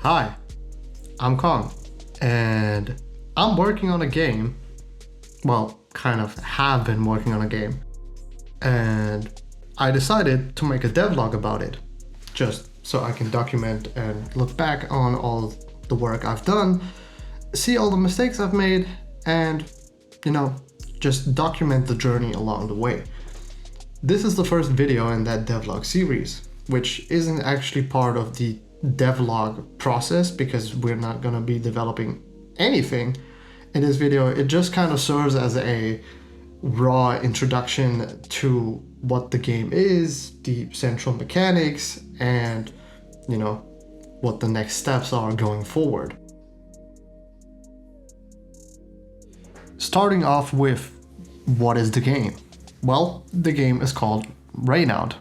Hi, I'm Kong, and I'm working on a game. Well, kind of have been working on a game. And I decided to make a devlog about it, just so I can document and look back on all the work I've done, see all the mistakes I've made, and, just document the journey along the way. This is the first video in that devlog series, which isn't actually part of the devlog process because we're not going to be developing anything in this video. It just kind of serves as a raw introduction to what the game is, the central mechanics, and what the next steps are going forward. Starting off with, what is the game? Well, the game is called Rainout,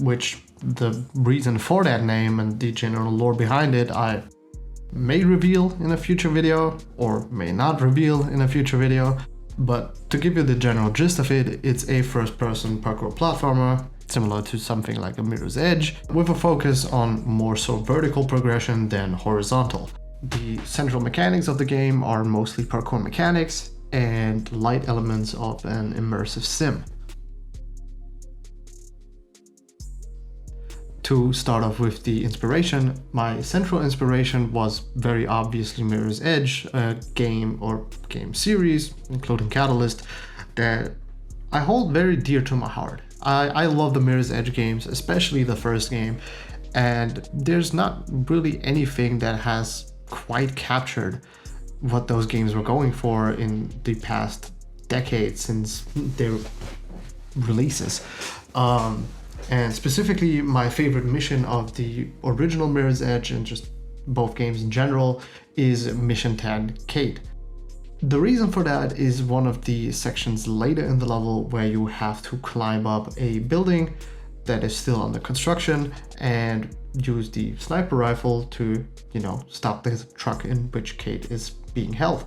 which the reason for that name and the general lore behind it I may reveal in a future video or may not reveal in a future video. But to give you the general gist of it, it's a first-person parkour platformer similar to something like a Mirror's Edge, with a focus on more so vertical progression than horizontal. The central mechanics of the game are mostly parkour mechanics and light elements of an immersive sim. To start off with the inspiration, my central inspiration was very obviously Mirror's Edge, a game or game series, including Catalyst, that I hold very dear to my heart. I love the Mirror's Edge games, especially the first game, and there's not really anything that has quite captured what those games were going for in the past decade since their releases. And specifically, my favorite mission of the original Mirror's Edge and just both games in general is Mission 10 Kate. The reason for that is one of the sections later in the level where you have to climb up a building that is still under construction and use the sniper rifle to, stop the truck in which Kate is being held.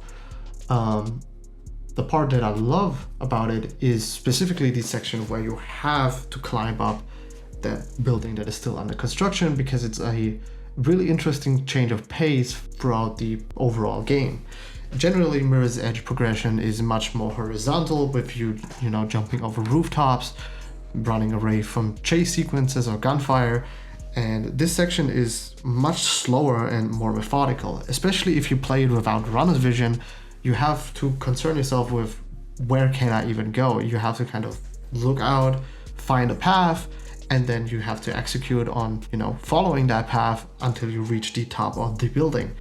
The part that I love about it is specifically the section where you have to climb up that building that is still under construction, because it's a really interesting change of pace throughout the overall game. Generally, Mirror's Edge progression is much more horizontal, with you jumping over rooftops, running away from chase sequences or gunfire, and this section is much slower and more methodical, especially if you play it without runner's vision. You have to concern yourself with, where can I even go? You have to kind of look out, find a path, and then you have to execute on, following that path until you reach the top of the building.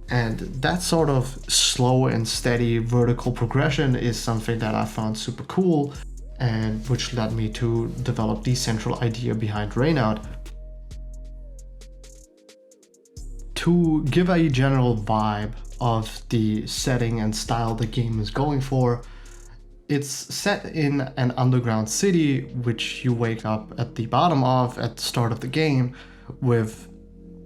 And that sort of slow and steady vertical progression is something that I found super cool, and which led me to develop the central idea behind Rainout. To give a general vibe of the setting and style the game is going for, it's set in an underground city which you wake up at the bottom of at the start of the game, with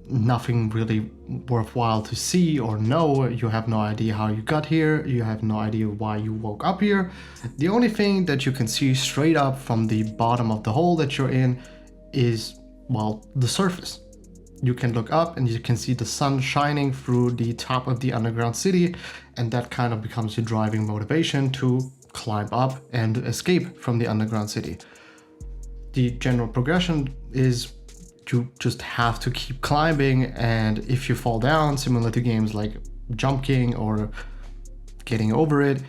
nothing really worthwhile to see or know. You have no idea how you got here, you have no idea why you woke up here. The only thing that you can see straight up from the bottom of the hole that you're in is, well, the surface. You can look up and you can see the sun shining through the top of the underground city, and that kind of becomes your driving motivation to climb up and escape from the underground city. The general progression is you just have to keep climbing, and if you fall down, similar to games like Jump King or Getting Over It,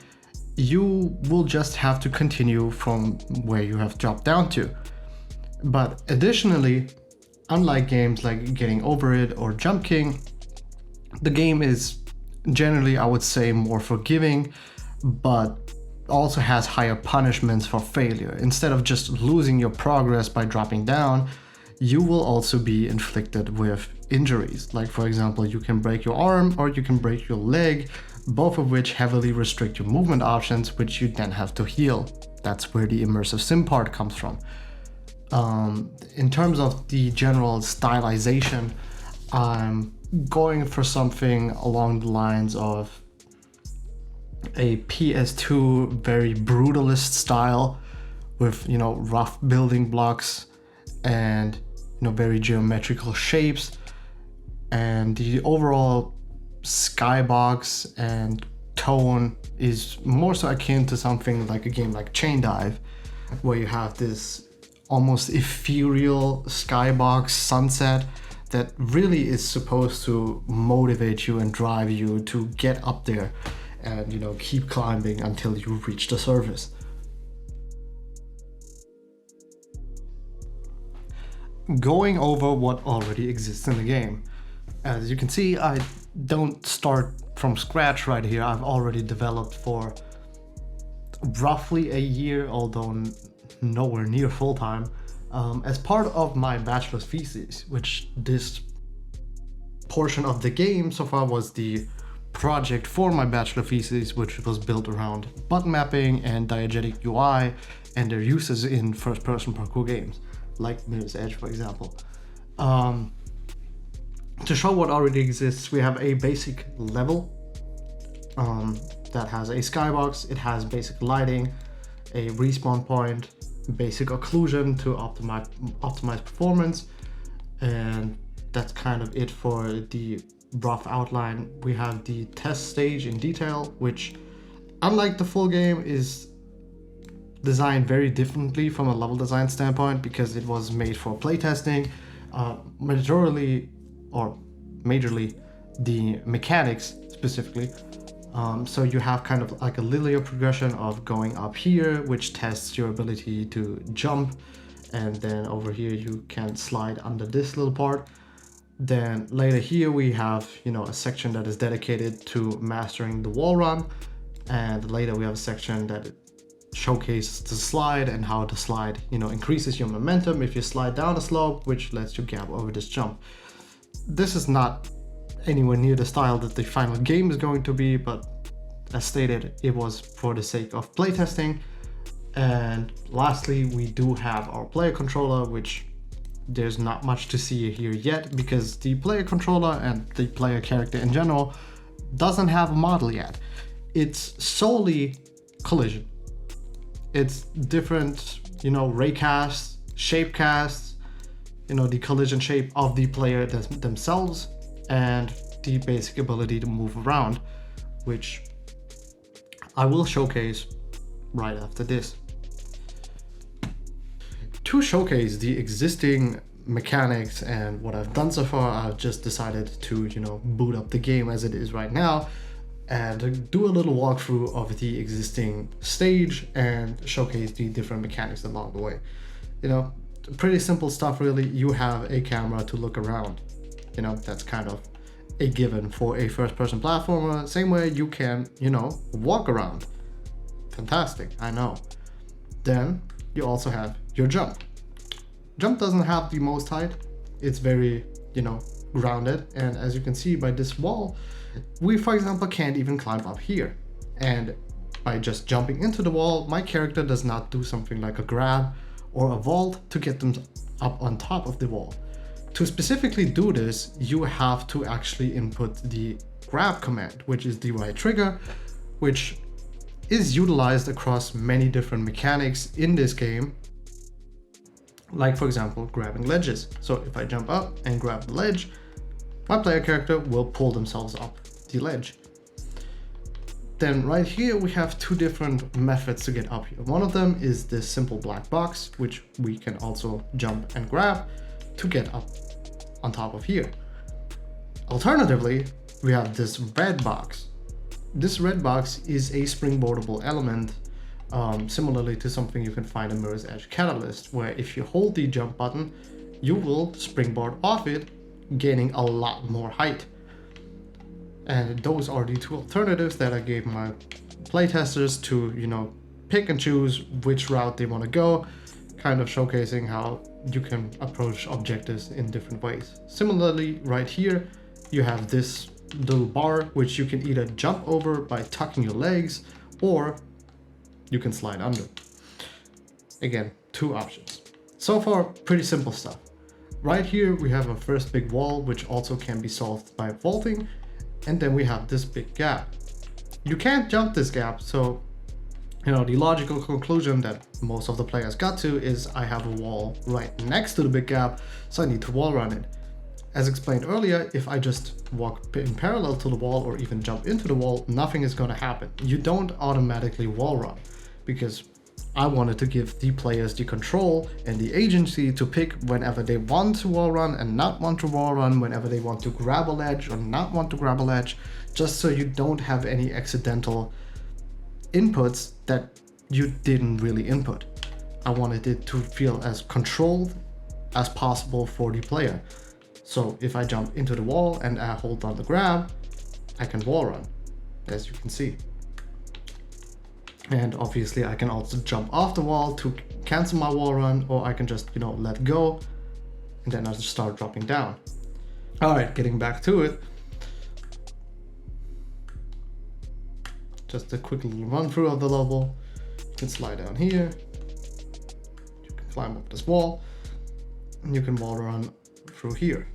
you will just have to continue from where you have dropped down to. But additionally, unlike games like Getting Over It or Jump King, the game is generally, I would say, more forgiving, but also has higher punishments for failure. Instead of just losing your progress by dropping down, you will also be inflicted with injuries. Like, for example, you can break your arm or you can break your leg, both of which heavily restrict your movement options, which you then have to heal. That's where the immersive sim part comes from. In terms of the general stylization, I'm going for something along the lines of a PS2 very brutalist style with rough building blocks and very geometrical shapes, and the overall skybox and tone is more so akin to something like a game like Chain Dive, where you have this almost ethereal skybox sunset that really is supposed to motivate you and drive you to get up there and, you know, keep climbing until you reach the surface. Going over what already exists in the game. As you can see, I don't start from scratch right here. I've already developed for roughly a year, although nowhere near full time, as part of my bachelor's thesis, which this portion of the game so far was the project for my bachelor thesis, which was built around button mapping and diegetic UI and their uses in first-person parkour games, like Mirror's Edge, for example. To show what already exists, we have a basic level that has a skybox. It has basic lighting, a respawn point, basic occlusion to optimize performance, and that's kind of it for the rough outline. We have the test stage in detail, which, unlike the full game, is designed very differently from a level design standpoint because it was made for playtesting. Majorly the mechanics specifically. So you have kind of like a linear progression of going up here, which tests your ability to jump, and then over here you can slide under this little part. Then later here we have, you know, a section that is dedicated to mastering the wall run, and later we have a section that showcases the slide and how the slide, you know, increases your momentum if you slide down a slope, which lets you gap over this jump. This is not anywhere near the style that the final game is going to be, but as stated, it was for the sake of playtesting. And lastly, we do have our player controller, which there's not much to see here yet because the player controller and the player character in general doesn't have a model yet. It's solely collision. It's different, you know, raycasts, shape casts, you know, the collision shape of the player themselves, and the basic ability to move around, which I will showcase right after this. To showcase the existing mechanics and what I've done so far, I've just decided to, you know, boot up the game as it is right now and do a little walkthrough of the existing stage and showcase the different mechanics along the way. You know, pretty simple stuff really. You have a camera to look around. You know, that's kind of a given for a first-person platformer. Same way you can, you know, walk around. Fantastic, I know. Then you also have your jump. Jump doesn't have the most height. It's very, you know, grounded. And as you can see by this wall, we, for example, can't even climb up here. And by just jumping into the wall, my character does not do something like a grab or a vault to get them up on top of the wall. To specifically do this, you have to actually input the grab command, which is the right trigger, which is utilized across many different mechanics in this game. Like, for example, grabbing ledges. So if I jump up and grab the ledge, my player character will pull themselves up the ledge. Then right here we have two different methods to get up here. One of them is this simple black box, which we can also jump and grab to get up on top of here. Alternatively, we have this red box. This red box is a springboardable element, similarly to something you can find in Mirror's Edge Catalyst, where if you hold the jump button, you will springboard off it, gaining a lot more height. And those are the two alternatives that I gave my playtesters to, you know, pick and choose which route they want to go, kind of showcasing how you can approach objectives in different ways. Similarly, right here, you have this little bar, which you can either jump over by tucking your legs, or you can slide under. Again, two options. So far, pretty simple stuff. Right here, we have a first big wall, which also can be solved by vaulting. And then we have this big gap. You can't jump this gap, so, you know, the logical conclusion that most of the players got to is I have a wall right next to the big gap, so I need to wall run it. As explained earlier, if I just walk in parallel to the wall or even jump into the wall, nothing is going to happen. You don't automatically wall run, because I wanted to give the players the control and the agency to pick whenever they want to wall run and not want to wall run, whenever they want to grab a ledge or not want to grab a ledge, just so you don't have any accidental inputs that you didn't really input. I wanted it to feel as controlled as possible for the player. So if I jump into the wall and I hold down the grab, I can wall run, as you can see. And obviously I can also jump off the wall to cancel my wall run, or I can just, let go, and then I'll just start dropping down. All right, getting back to it. Just a quick little run through of the level. You can slide down here. You can climb up this wall, and you can wall run through here.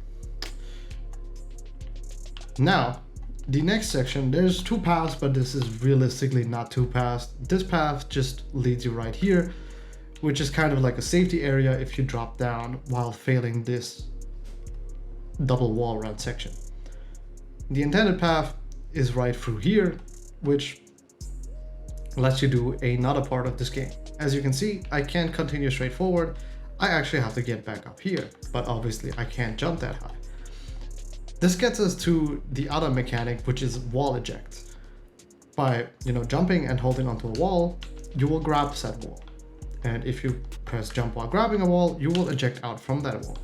Now, the next section, there's 2 paths, but this is realistically not 2 paths. This path just leads you right here, which is kind of like a safety area if you drop down while failing this double wall run section. The intended path is right through here, which lets you do another part of this game. As you can see, I can't continue straight forward. I actually have to get back up here, but obviously I can't jump that high. This gets us to the other mechanic, which is wall eject. By jumping and holding onto a wall, you will grab said wall. And if you press jump while grabbing a wall, you will eject out from that wall.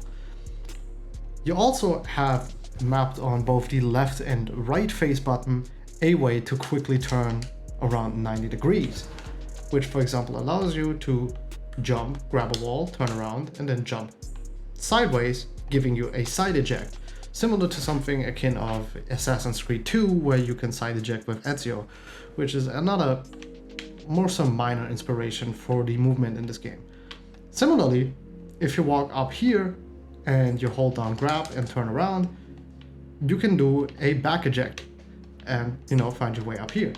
You also have mapped on both the left and right face button a way to quickly turn around 90 degrees, which for example allows you to jump, grab a wall, turn around, and then jump sideways, giving you a side eject. Similar to something akin of Assassin's Creed 2, where you can side eject with Ezio, which is another more some minor inspiration for the movement in this game. Similarly, if you walk up here and you hold down grab and turn around, you can do a back eject and find your way up here,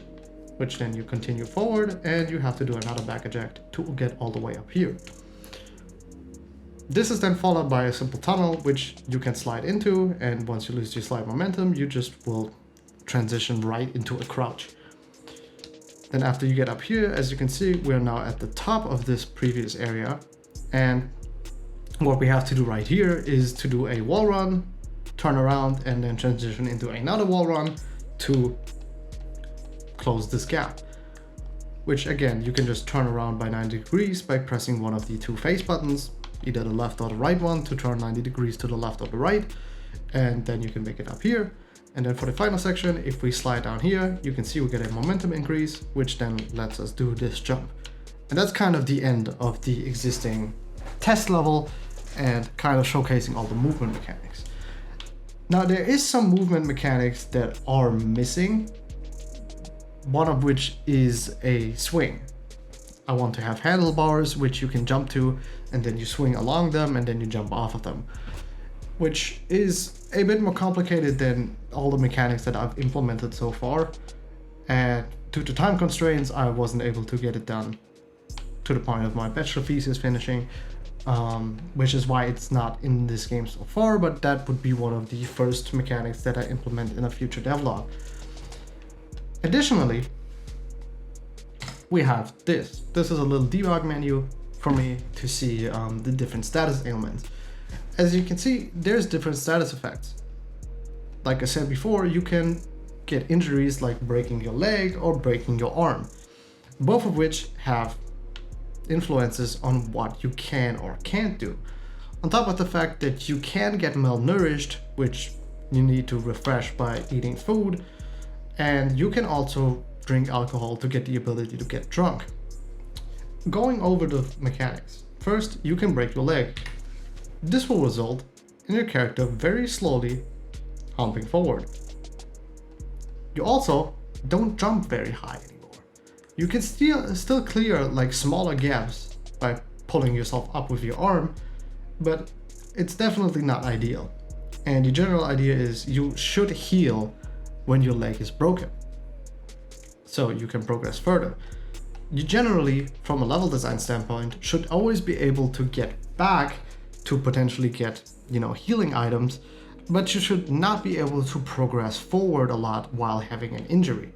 which then you continue forward and you have to do another back eject to get all the way up here. This is then followed by a simple tunnel, which you can slide into, and once you lose your slide momentum, you just will transition right into a crouch. Then after you get up here, as you can see, we're now at the top of this previous area, and what we have to do right here is to do a wall run, turn around, and then transition into another wall run to close this gap. Which again, you can just turn around by 90 degrees by pressing one of the 2 face buttons, either the left or the right one, to turn 90 degrees to the left or the right, and then you can make it up here. And then for the final section, if we slide down here, you can see we get a momentum increase, which then lets us do this jump. And that's kind of the end of the existing test level and kind of showcasing all the movement mechanics. Now there is some movement mechanics that are missing, one of which is a swing. I want to have handlebars, which you can jump to, and then you swing along them, and then you jump off of them, which is a bit more complicated than all the mechanics that I've implemented so far. And due to time constraints, I wasn't able to get it done to the point of my bachelor thesis finishing, which is why it's not in this game so far, but that would be one of the first mechanics that I implement in a future devlog. Additionally, we have this. This is a little debug menu for me to see the different status ailments. As you can see, there's different status effects. Like I said before, you can get injuries like breaking your leg or breaking your arm, both of which have influences on what you can or can't do. On top of the fact that you can get malnourished, which you need to refresh by eating food, and you can also drink alcohol to get the ability to get drunk. Going over the mechanics. First, you can break your leg. This will result in your character very slowly humping forward. You also don't jump very high anymore. You can still clear like smaller gaps by pulling yourself up with your arm, but it's definitely not ideal. And the general idea is you should heal when your leg is broken, so you can progress further. You generally, from a level design standpoint, should always be able to get back to potentially get, healing items but you should not be able to progress forward a lot while having an injury.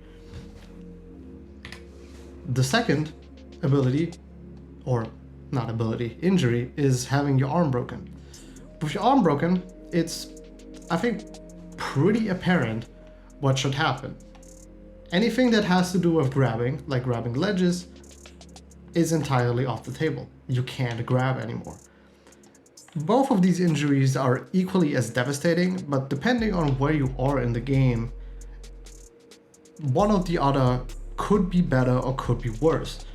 The second ability, or not ability, injury, is having your arm broken. With your arm broken, it's, I think, pretty apparent what should happen. Anything that has to do with grabbing, like grabbing ledges, is entirely off the table. You can't grab anymore. Both of these injuries are equally as devastating, but depending on where you are in the game, one or the other could be better or could be worse,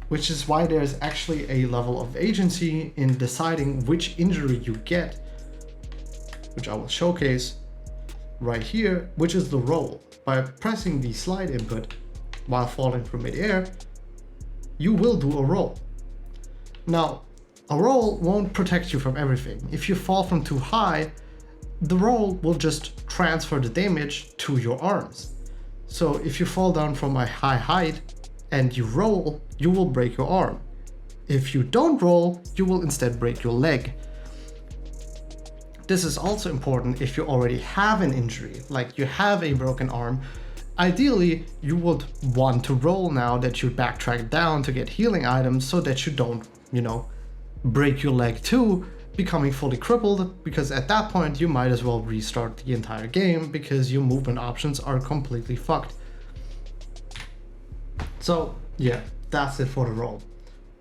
which is why there's actually a level of agency in deciding which injury you get, which I will showcase right here, which is the roll. By pressing the slide input while falling from midair, you will do a roll. Now, a roll won't protect you from everything. If you fall from too high, the roll will just transfer the damage to your arms. So if you fall down from a high height and you roll, you will break your arm. If you don't roll, you will instead break your leg. This is also important if you already have an injury, like you have a broken arm. Ideally, you would want to roll now that you backtrack down to get healing items so that you don't, break your leg too, becoming fully crippled, because at that point you might as well restart the entire game because your movement options are completely fucked. So yeah, that's it for the roll.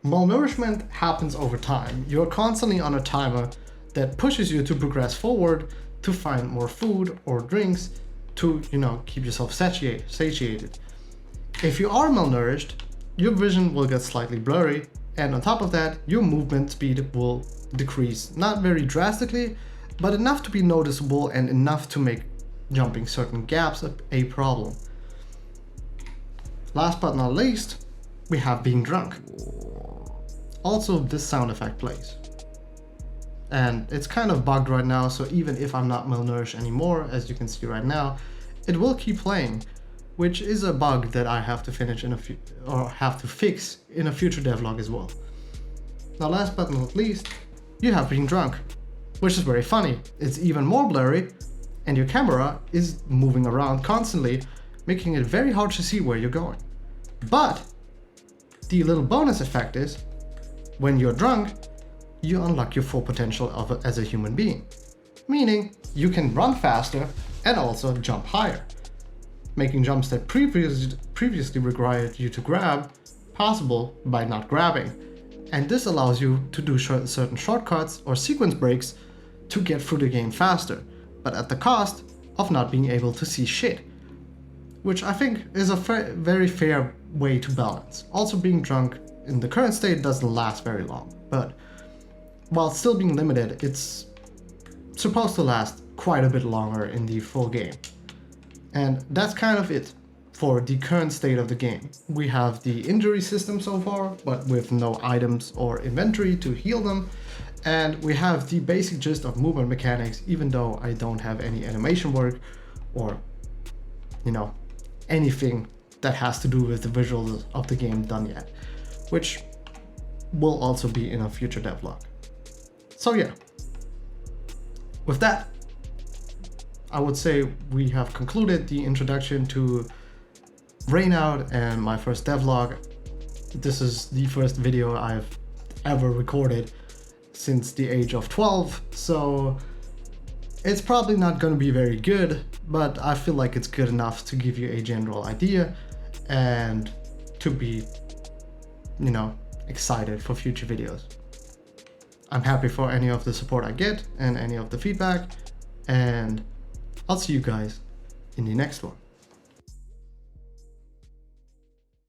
Malnourishment happens over time. You're constantly on a timer that pushes you to progress forward, to find more food or drinks, to, keep yourself satiated. If you are malnourished, your vision will get slightly blurry, and on top of that, your movement speed will decrease, not very drastically, but enough to be noticeable and enough to make jumping certain gaps a problem. Last but not least, we have being drunk. Also, this sound effect plays. And it's kind of bugged right now, so even if I'm not malnourished anymore, as you can see right now, it will keep playing, which is a bug that I have to finish have to fix in a future devlog as well. Now, last but not least, you have being drunk, which is very funny. It's even more blurry, and your camera is moving around constantly, making it very hard to see where you're going. But the little bonus effect is, when you're drunk, you unlock your full potential as a human being, meaning you can run faster and also jump higher, making jumps that previously required you to grab possible by not grabbing. And this allows you to do certain shortcuts or sequence breaks to get through the game faster, but at the cost of not being able to see shit, which I think is a very fair way to balance. Also, being drunk in the current state doesn't last very long, but while still being limited, it's supposed to last quite a bit longer in the full game. And that's kind of it for the current state of the game. We have the injury system so far, but with no items or inventory to heal them. And we have the basic gist of movement mechanics, even though I don't have any animation work or, anything that has to do with the visuals of the game done yet, which will also be in a future devlog. So yeah, with that, I would say we have concluded the introduction to Rainout and my first devlog. This is the first video I've ever recorded since the age of 12, so it's probably not going to be very good, but I feel like it's good enough to give you a general idea and to be, excited for future videos. I'm happy for any of the support I get and any of the feedback, and I'll see you guys in the next one.